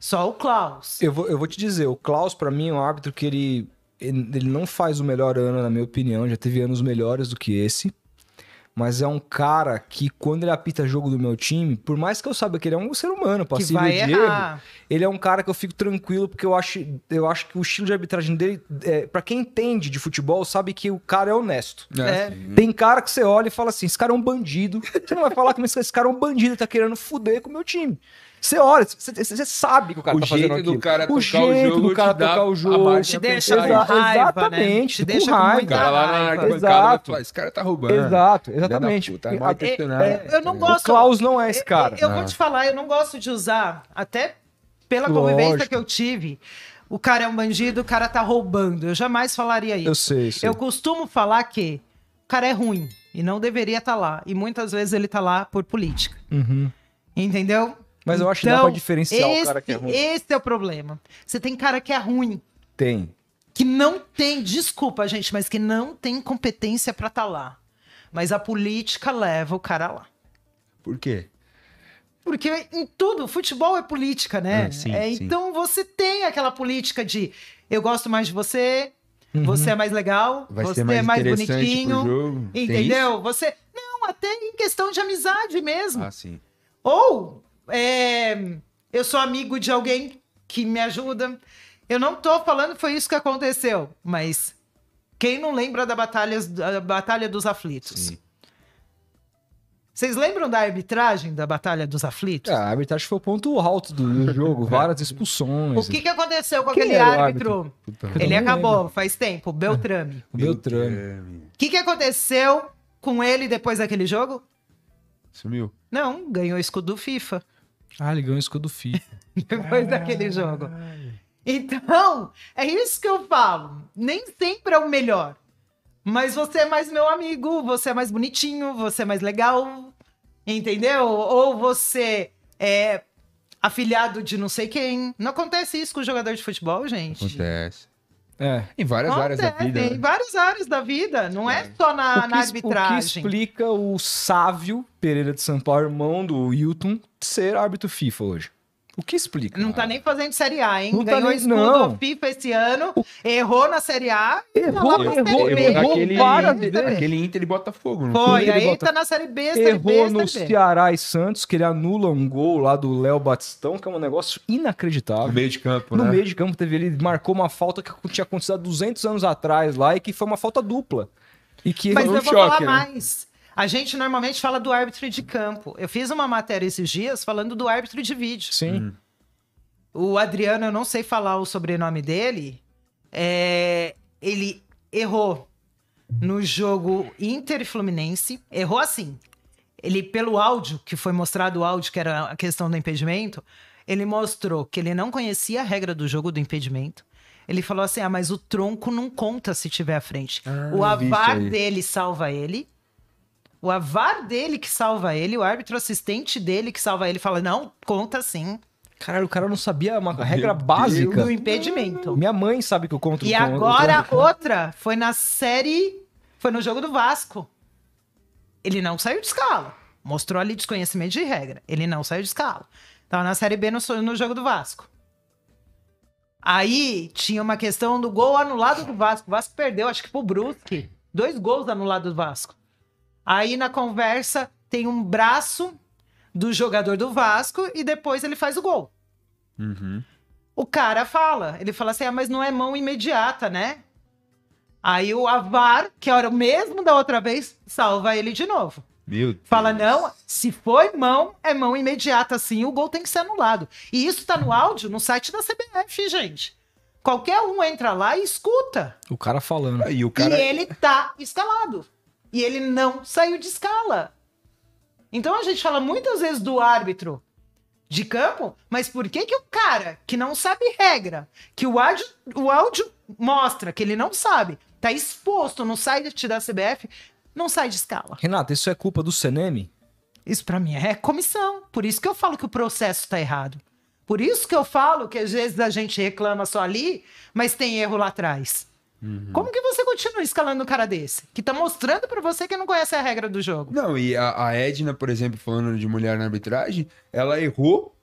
Só o Klaus. Eu vou te dizer, o Klaus, pra mim, é um árbitro que ele não faz o melhor ano, na minha opinião. Já teve anos melhores do que esse. Mas é um cara que, quando ele apita jogo do meu time, por mais que eu saiba que ele é um ser humano, passível de erro, ele é um cara que eu fico tranquilo, porque eu acho que o estilo de arbitragem dele, pra quem entende de futebol, sabe que o cara é honesto. Tem cara que você olha e fala assim, esse cara é um bandido. Você não vai falar que esse cara é um bandido, tá querendo fuder com o meu time. Você olha, você sabe que o cara tá fazendo aquilo. O jeito do cara tocar o jogo. Te deixa com raiva, exatamente, né? Te deixa com raiva. com muita raiva. Exato. Esse cara tá roubando. Exato, exatamente. Eu não gosto... O Klaus não é esse cara. Eu vou te falar, eu não gosto de usar, até pela convivência que eu tive, o cara é um bandido, o cara tá roubando. Eu jamais falaria isso. Eu sei. Eu costumo falar que o cara é ruim e não deveria estar lá. E muitas vezes ele tá lá por política. Entendeu? Mas eu acho que dá pra diferenciar o cara que é ruim. Esse é o problema. Você tem cara que é ruim. Tem. Que não tem, desculpa, gente, mas que não tem competência pra estar lá. Mas a política leva o cara lá. Por quê? Porque em tudo, futebol é política, né? Sim. Então você tem aquela política de eu gosto mais de você, você é mais legal, você é mais bonitinho. Pro jogo. Entendeu? Você. Não, até em questão de amizade mesmo. Ah, sim. Ou eu sou amigo de alguém que me ajuda. Eu não tô falando que foi isso que aconteceu, mas quem não lembra da Batalha dos Aflitos? Sim. Vocês lembram da arbitragem da Batalha dos Aflitos? A arbitragem foi o ponto alto do jogo, várias expulsões. O que aconteceu com Quem aquele era o árbitro? Ele não acabou, lembro. faz tempo, Beltrame. O Beltrame. O que aconteceu com ele depois daquele jogo? Sumiu. Não, ganhou o escudo do FIFA. Ele ganhou o escudo FIFA. Depois daquele jogo. Então, é isso que eu falo. Nem sempre é o melhor. Mas você é mais meu amigo, você é mais bonitinho, você é mais legal, entendeu? Ou você é afilhado de não sei quem. Não acontece isso com o jogador de futebol, gente. Acontece. É. Em várias áreas da vida. Em várias áreas da vida. Não é só na arbitragem. O que explica o Sávio Pereira de Sampaio, irmão do Hilton, ser árbitro FIFA hoje? O que explica? Não tá nem fazendo Série A, hein? Não tá Ganhou nem- escudo não. do FIFA esse ano, errou na Série A. Errou várias vezes. Aquele Inter e Botafogo, não Foi, Ele aí bota- tá na Série B, Série Errou B, no Série B. Ceará e Santos, que ele anula um gol lá do Léo Batistão, que é um negócio inacreditável. No meio de campo, No né? meio de campo, ele marcou uma falta que tinha acontecido há 200 anos atrás lá e que foi uma falta dupla. E que Mas foi eu um vou choque, falar né? mais. A gente normalmente fala do árbitro de campo. Eu fiz uma matéria esses dias falando do árbitro de vídeo. Sim. O Adriano, eu não sei falar o sobrenome dele, ele errou no jogo Inter e Fluminense. Errou assim. Ele, pelo áudio, que foi mostrado o áudio, que era a questão do impedimento, ele mostrou que ele não conhecia a regra do jogo do impedimento. Ele falou assim, mas o tronco não conta se tiver à frente. O avar dele salva ele. O avar dele que salva ele, o árbitro assistente dele que salva ele, fala, não, conta sim. Caralho, o cara não sabia uma regra básica. Do impedimento. Minha mãe sabe que eu conto. E agora outra foi na série, foi no jogo do Vasco. Ele não saiu de escala. Mostrou ali desconhecimento de regra. Ele não saiu de escala. Tava na série B no jogo do Vasco. Aí tinha uma questão do gol anulado do Vasco. O Vasco perdeu, acho que pro Brusque. 2 gols anulados do Vasco. Aí na conversa tem um braço do jogador do Vasco e depois ele faz o gol. O cara fala, ele fala assim, mas não é mão imediata, né? Aí o AVAR, que era o mesmo da outra vez, salva ele de novo. Meu Deus. Fala, não, se foi mão, é mão imediata, sim, o gol tem que ser anulado. E isso tá no áudio, no site da CBF, gente. Qualquer um entra lá e escuta. O cara falando. Aí o cara... E ele tá escalado. E ele não saiu de escala. Então a gente fala muitas vezes do árbitro de campo, mas por que o cara que não sabe regra, que o áudio mostra que ele não sabe, tá exposto no site da CBF, não sai de escala? Renato, isso é culpa do CNM? Isso pra mim é comissão. Por isso que eu falo que o processo tá errado. Por isso que eu falo que às vezes a gente reclama só ali, mas tem erro lá atrás. Como que você continua escalando um cara desse? Que tá mostrando pra você que não conhece a regra do jogo. Não, e a Edna, por exemplo, falando de mulher na arbitragem, ela errou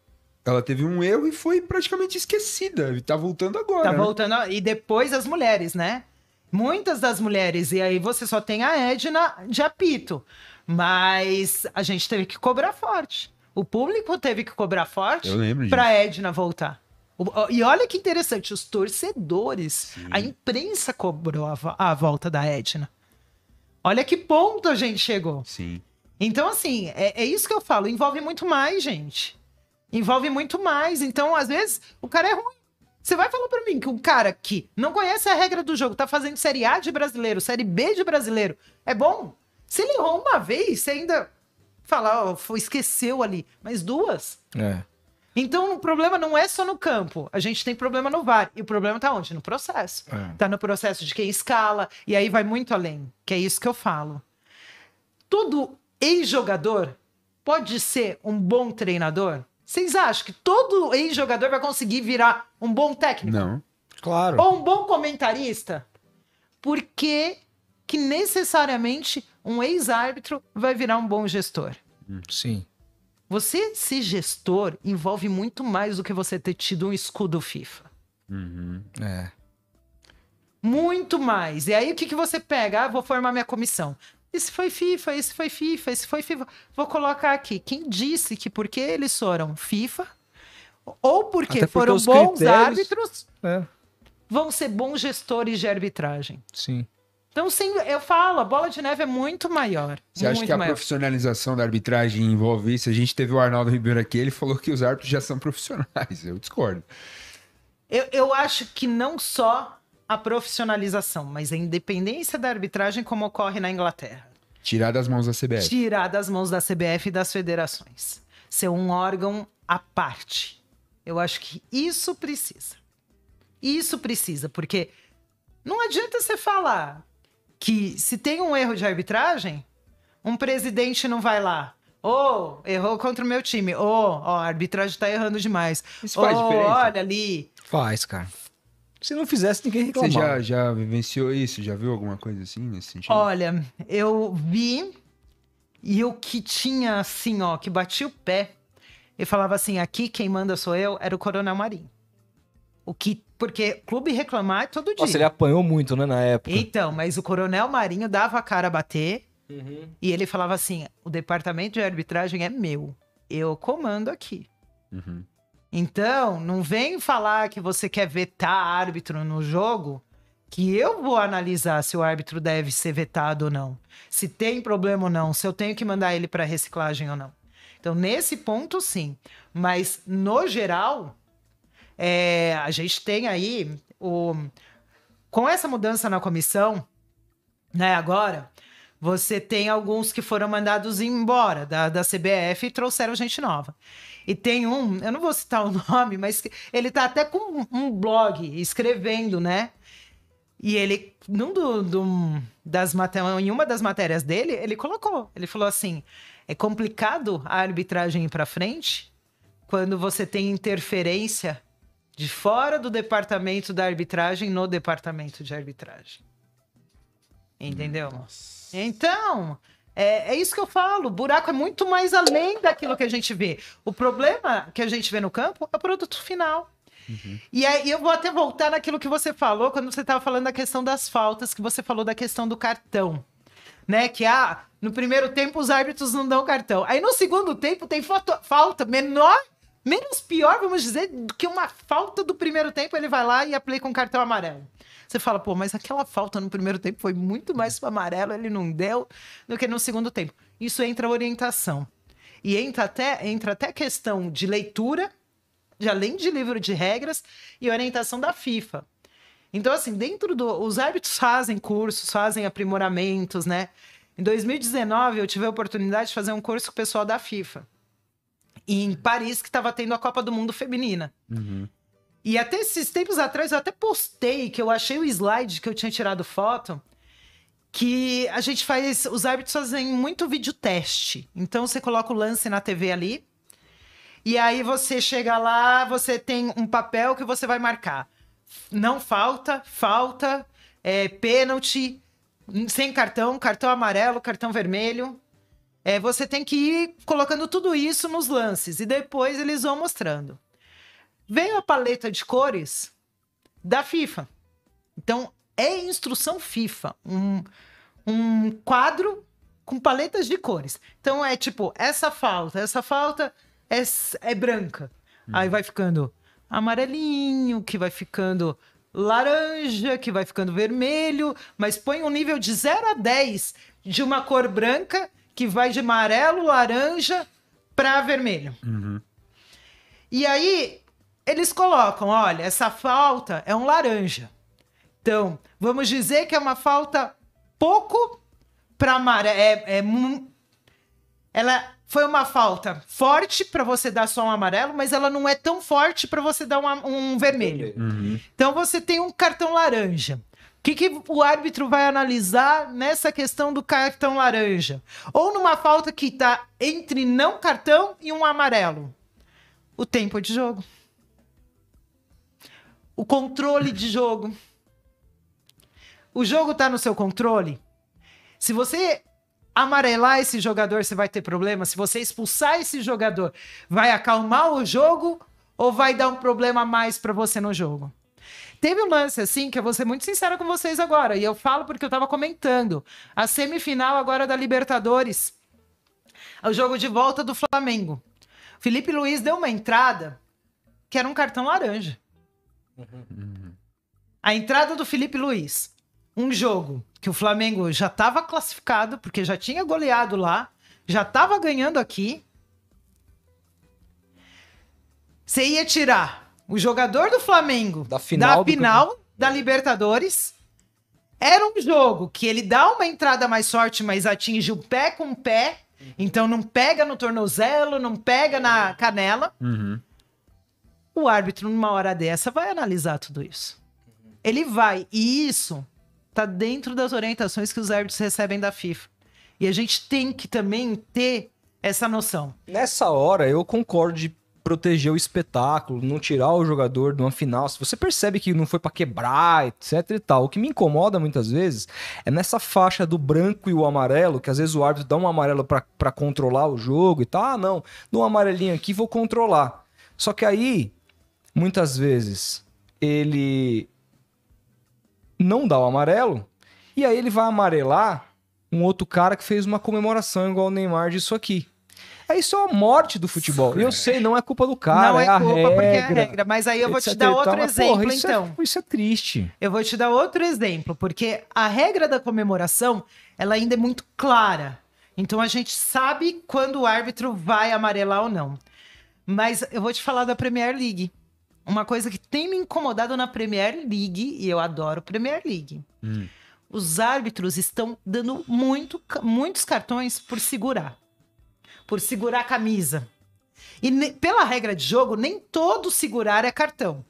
Ela teve um erro e foi praticamente esquecida. E tá voltando agora. Tá né? voltando. E depois as mulheres, né? Muitas das mulheres. E aí você só tem a Edna de apito. Mas a gente teve que cobrar forte. O público teve que cobrar forte Eu lembro pra Edna voltar. E olha que interessante, os torcedores, a imprensa cobrou a volta da Edna. Olha que ponto a gente chegou. Sim. Então, assim, é isso que eu falo. Envolve muito mais, gente. Envolve muito mais. Então, às vezes, o cara é ruim. Você vai falar pra mim que um cara que não conhece a regra do jogo, tá fazendo Série A de brasileiro, Série B de brasileiro, é bom? Se ele errou uma vez, você ainda fala, esqueceu ali. Mas duas? É. Então, o problema não é só no campo. A gente tem problema no VAR. E o problema tá onde? No processo. Tá no processo de quem escala. E aí vai muito além. Que é isso que eu falo. Todo ex-jogador pode ser um bom treinador? Vocês acham que todo ex-jogador vai conseguir virar um bom técnico? Não. Claro. Ou um bom comentarista? Por que que necessariamente um ex-árbitro vai virar um bom gestor? Sim. Você ser gestor envolve muito mais do que você ter tido um escudo FIFA. É. Muito mais. E aí o que que você pega? Ah, vou formar minha comissão. Esse foi FIFA, esse foi FIFA, esse foi FIFA. Vou colocar aqui. Quem disse que porque eles foram FIFA, ou porque Até porque foram os bons critérios- árbitros, É. vão ser bons gestores de arbitragem. Sim. Então, sim, eu falo, a bola de neve é muito maior. Você acha muito que a maior. profissionalização da arbitragem envolve isso? A gente teve o Arnaldo Ribeiro aqui, ele falou que os árbitros já são profissionais. Eu discordo. Eu acho que não só a profissionalização, mas a independência da arbitragem como ocorre na Inglaterra. Tirar das mãos da CBF. Tirar das mãos da CBF e das federações. Ser um órgão à parte. Eu acho que isso precisa. Isso precisa, porque não adianta você falar que se tem um erro de arbitragem, um presidente não vai lá. Errou contra o meu time. A arbitragem tá errando demais. Isso faz diferença? Olha ali. Faz, cara. Se não fizesse, ninguém Você reclamava. já vivenciou isso? Já viu alguma coisa assim nesse sentido? Olha, eu vi e o que tinha assim, ó, que batia o pé e falava assim, aqui quem manda sou eu, era o Coronel Marinho. Porque clube reclamar é todo dia. Nossa, ele apanhou muito, né, na época. Então, mas o Coronel Marinho dava a cara a bater e ele falava assim, o departamento de arbitragem é meu, eu comando aqui. Então, não vem falar que você quer vetar árbitro no jogo, que eu vou analisar se o árbitro deve ser vetado ou não. Se tem problema ou não, se eu tenho que mandar ele para reciclagem ou não. Então, nesse ponto, sim. Mas, no geral, a gente tem aí, com essa mudança na comissão, né, agora, você tem alguns que foram mandados embora da CBF e trouxeram gente nova. E tem eu não vou citar o nome, mas ele tá até com um blog escrevendo, né? E ele, em uma das matérias dele, ele falou assim, é complicado a arbitragem ir pra frente quando você tem interferência de fora do departamento da arbitragem no departamento de arbitragem. Entendeu? Então, é isso que eu falo. O buraco é muito mais além daquilo que a gente vê. O problema que a gente vê no campo é o produto final. E aí eu vou até voltar naquilo que você falou quando você estava falando da questão das faltas, que você falou da questão do cartão. Né? Que no primeiro tempo os árbitros não dão cartão. Aí no segundo tempo tem falta menos pior, vamos dizer, do que uma falta do primeiro tempo, ele vai lá e aplica um cartão amarelo. Você fala, pô, mas aquela falta no primeiro tempo foi muito mais pro amarelo, ele não deu, do que no segundo tempo. Isso entra orientação. E entra até questão de leitura, além de livro de regras, e orientação da FIFA. Então, assim, os árbitros fazem cursos, fazem aprimoramentos, né? Em 2019, eu tive a oportunidade de fazer um curso com o pessoal da FIFA. Em Paris, que estava tendo a Copa do Mundo Feminina. E até esses tempos atrás, eu até postei que eu achei o slide que eu tinha tirado foto, que a gente os árbitros fazem muito vídeo teste. Então, você coloca o lance na TV ali, e aí você chega lá, você tem um papel que você vai marcar. Não falta, pênalti, sem cartão, cartão amarelo, cartão vermelho. você tem que ir colocando tudo isso nos lances e depois eles vão mostrando. Veio a paleta de cores da FIFA. Então, é instrução FIFA. Um quadro com paletas de cores. Então, é tipo, essa falta é branca. Aí vai ficando amarelinho, que vai ficando laranja, que vai ficando vermelho, mas põe um nível de 0 a 10 de uma cor branca, que vai de amarelo, laranja para vermelho. E aí, eles colocam, olha, essa falta é um laranja. Então, vamos dizer que é uma falta pouco para amarelo. Ela foi uma falta forte para você dar só um amarelo, mas ela não é tão forte para você dar um vermelho. Então, você tem um cartão laranja. O que o árbitro vai analisar nessa questão do cartão laranja? Ou numa falta que está entre não cartão e um amarelo? O tempo de jogo. O controle de jogo. O jogo está no seu controle? Se você amarelar esse jogador, você vai ter problema. Se você expulsar esse jogador, vai acalmar o jogo ou vai dar um problema a mais para você no jogo? Teve um lance assim, que eu vou ser muito sincera com vocês agora, e eu falo porque eu tava comentando. A semifinal agora da Libertadores. É o jogo de volta do Flamengo. Felipe Luiz deu uma entrada que era um cartão laranja. A entrada do Felipe Luiz. Um jogo que o Flamengo já estava classificado, porque já tinha goleado lá, já estava ganhando aqui. Você ia tirar o jogador do Flamengo da final da Libertadores. Era um jogo que ele dá uma entrada mais forte, mas atinge o pé com o pé. Então não pega no tornozelo, não pega na canela. O árbitro, numa hora dessa, vai analisar tudo isso. Ele vai. E isso tá dentro das orientações que os árbitros recebem da FIFA. E a gente tem que também ter essa noção. Nessa hora, eu concordo de proteger o espetáculo, não tirar o jogador de uma final. Se você percebe que não foi pra quebrar, etc e tal. O que me incomoda muitas vezes é nessa faixa do branco e o amarelo, que às vezes o árbitro dá um amarelo pra controlar o jogo e tal. Ah, não, dou um amarelinho aqui, vou controlar. Só que aí, muitas vezes, ele não dá o amarelo, e aí ele vai amarelar um outro cara que fez uma comemoração igual o Neymar disso aqui. Isso é a morte do futebol. Eu sei, não é culpa do cara, não é a culpa, regra, porque é a regra. Mas aí eu vou te dar outro exemplo, então. Isso é triste. Eu vou te dar outro exemplo, porque a regra da comemoração, ela ainda é muito clara. Então a gente sabe quando o árbitro vai amarelar ou não. Mas eu vou te falar da Premier League. Uma coisa que tem me incomodado na Premier League, e eu adoro Premier League. Os árbitros estão dando muitos cartões por segurar a camisa. E pela regra de jogo, nem todo segurar é cartão.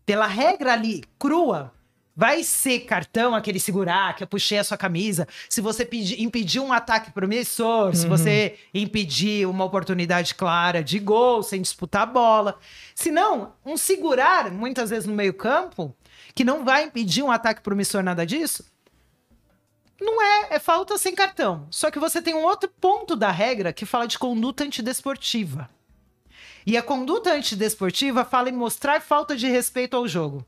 Pela regra ali, crua, vai ser cartão aquele segurar, que eu puxei a sua camisa. Se você impedir um ataque promissor, se você impedir uma oportunidade clara de gol, sem disputar a bola. Se não, um segurar, muitas vezes no meio campo, que não vai impedir um ataque promissor, nada disso, não é falta sem cartão. Só que você tem um outro ponto da regra que fala de conduta antidesportiva. E a conduta antidesportiva fala em mostrar falta de respeito ao jogo.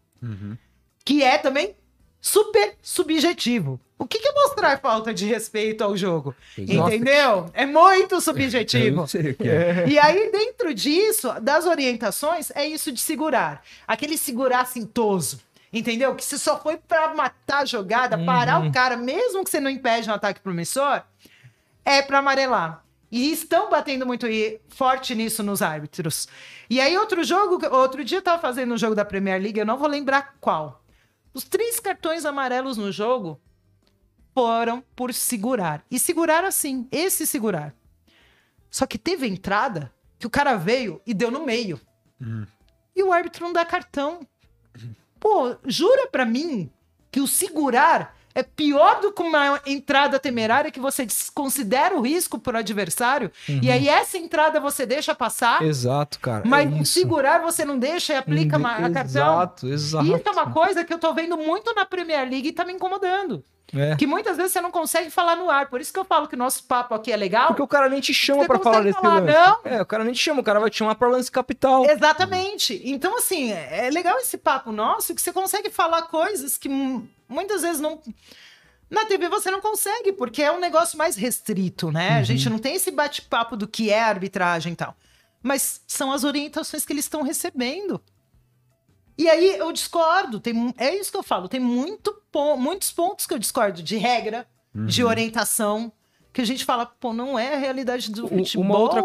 Que é também super subjetivo. O que é mostrar falta de respeito ao jogo? Nossa. Entendeu? É muito subjetivo. Eu não sei o que é. E aí, dentro disso, das orientações, é isso de segurar. Aquele segurar assintoso. Entendeu? Que se só foi pra matar a jogada, parar o cara, mesmo que você não impede um ataque promissor, é pra amarelar. E estão batendo muito forte nisso nos árbitros. E aí, outro dia eu tava fazendo um jogo da Premier League, eu não vou lembrar qual. Os 3 cartões amarelos no jogo foram por segurar. E segurar assim, esse segurar. Só que teve entrada que o cara veio e deu no meio. E o árbitro não dá cartão. Pô, jura pra mim que o segurar é pior do que uma entrada temerária que você desconsidera o risco pro adversário e aí essa entrada você deixa passar? Exato, cara. Mas o segurar você não deixa e aplica a cartão? Exato. Isso é uma coisa que eu tô vendo muito na Premier League e tá me incomodando. É. Que muitas vezes você não consegue falar no ar. Por isso que eu falo que o nosso papo aqui é legal. Porque o cara nem te chama Você pra falar consegue desse falar, lance. não? É, o cara nem te chama, o cara vai te chamar pra lance capital. Exatamente. Então, assim, é legal esse papo nosso, que você consegue falar coisas que muitas vezes não... Na TV você não consegue, porque é um negócio mais restrito, né? A gente não tem esse bate-papo do que é arbitragem e tal. Mas são as orientações que eles estão recebendo. E aí eu discordo. É isso que eu falo. Tem muitos pontos que eu discordo de regra, de orientação, que a gente fala, pô, não é a realidade do futebol. Uma outra